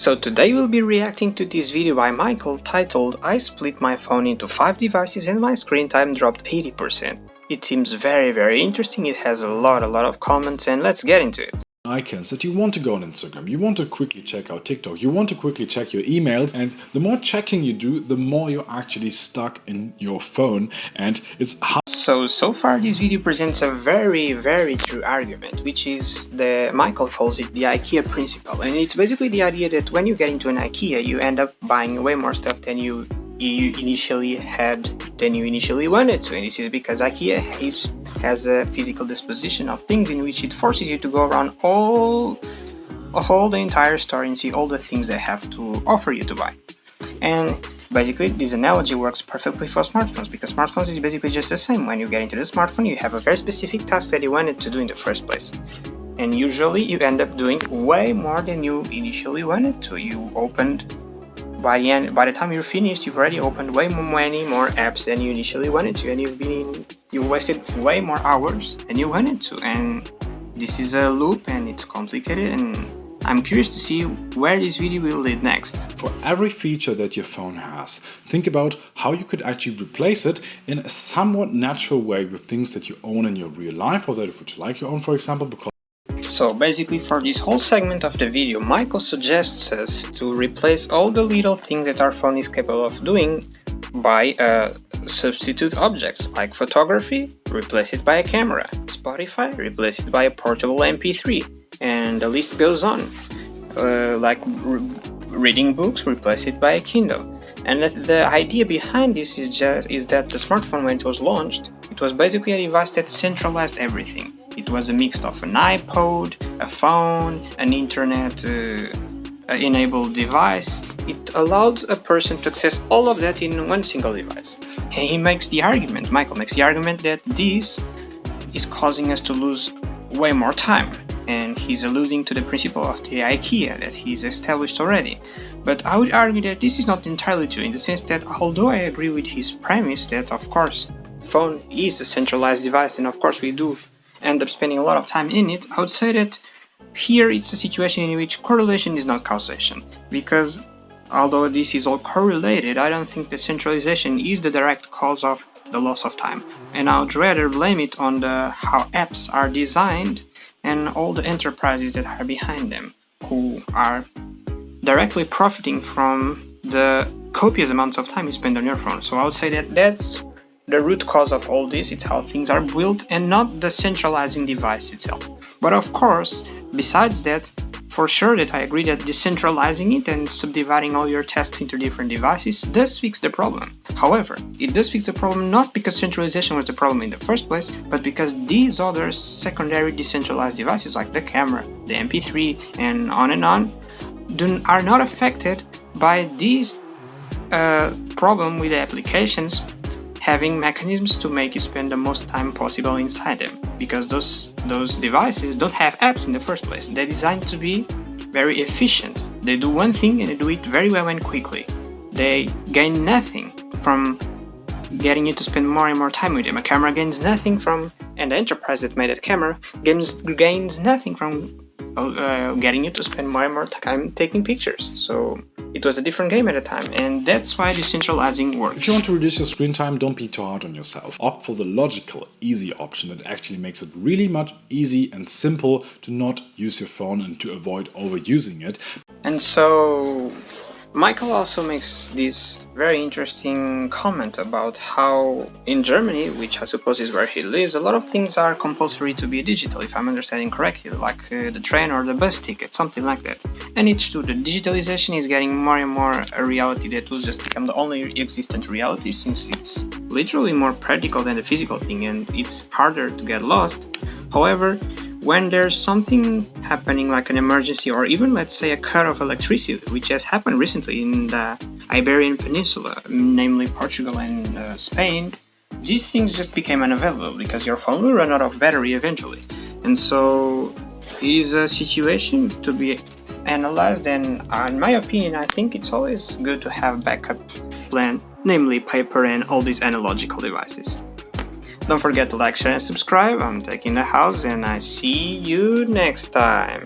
So today we'll be reacting to this video by Michael titled "I split my phone into 5 devices and my screen time dropped 80%. It seems very interesting, it has a lot of comments, and let's get into it. Icons that you want to go on Instagram, you want to quickly check out TikTok, you want to quickly check your emails, and the more checking you do, the more you're actually stuck in your phone, and it's hard. So far this video presents a very true argument, which is Michael calls it the IKEA principle, and it's basically the idea that when you get into an IKEA, you end up buying way more stuff than you initially wanted to, and this is because IKEA has a physical disposition of things in which it forces you to go around the entire store and see all the things they have to offer you to buy. And basically this analogy works perfectly for smartphones, because smartphones is basically just the same. When you get into the smartphone, you have a very specific task that you wanted to do in the first place, and usually you end up doing way more than you initially wanted to. By the time you're finished, you've already opened many more apps than you initially wanted to, and you wasted way more hours than you wanted to. And this is a loop, and it's complicated, and I'm curious to see where this video will lead next. For every feature that your phone has, think about how you could actually replace it in a somewhat natural way with things that you own in your real life, or that would you like you own, for example, because So basically for this whole segment of the video, Michael suggests us to replace all the little things that our phone is capable of doing by substitute objects, like photography, replace it by a camera, Spotify, replace it by a portable MP3, and the list goes on. Like reading books, replace it by a Kindle. And the idea behind this is that the smartphone, when it was launched, it was basically a device that centralized everything. It was a mix of an iPod, a phone, an internet enabled device. It allowed a person to access all of that in one single device. And Michael makes the argument that this is causing us to lose way more time. And he's alluding to the principle of the IKEA that he's established already. But I would argue that this is not entirely true, in the sense that although I agree with his premise that of course phone is a centralized device and of course we do end up spending a lot of time in it, I would say that here it's a situation in which correlation is not causation. Because although this is all correlated, I don't think that centralization is the direct cause of the loss of time. And I would rather blame it on how apps are designed and all the enterprises that are behind them, who are directly profiting from the copious amounts of time you spend on your phone. So I would say that that's the root cause of all this. It's how things are built and not the centralizing device itself. But of course, besides that, for sure that I agree that decentralizing it and subdividing all your tasks into different devices does fix the problem. However, it does fix the problem not because centralization was the problem in the first place, but because these other secondary decentralized devices like the camera, the MP3, and on are not affected by this problem with the applications having mechanisms to make you spend the most time possible inside them, because those devices don't have apps in the first place. They're designed to be very efficient. They do one thing and they do it very well and quickly. They gain nothing from getting you to spend more and more time with them. A camera gains nothing from, and the enterprise that made that camera gains nothing from getting you to spend more and more time taking pictures. So it was a different game at the time, and that's why decentralizing works. If you want to reduce your screen time, don't be too hard on yourself. Opt for the logical, easy option that actually makes it really much easy and simple to not use your phone and to avoid overusing it. And so Michael also makes this very interesting comment about how in Germany, which I suppose is where he lives, a lot of things are compulsory to be digital, if I'm understanding correctly, like the train or the bus ticket, something like that. And it's true, the digitalization is getting more and more a reality that will just become the only existent reality, since it's literally more practical than the physical thing and it's harder to get lost. However, when there's something happening like an emergency, or even let's say a cut of electricity, which has happened recently in the Iberian Peninsula, namely Portugal and Spain, these things just became unavailable because your phone will run out of battery eventually. And so it is a situation to be analyzed, and in my opinion, I think it's always good to have a backup plan, namely paper and all these analogical devices. Don't forget to like, share and subscribe. I'm Techinthehouse and I see you next time.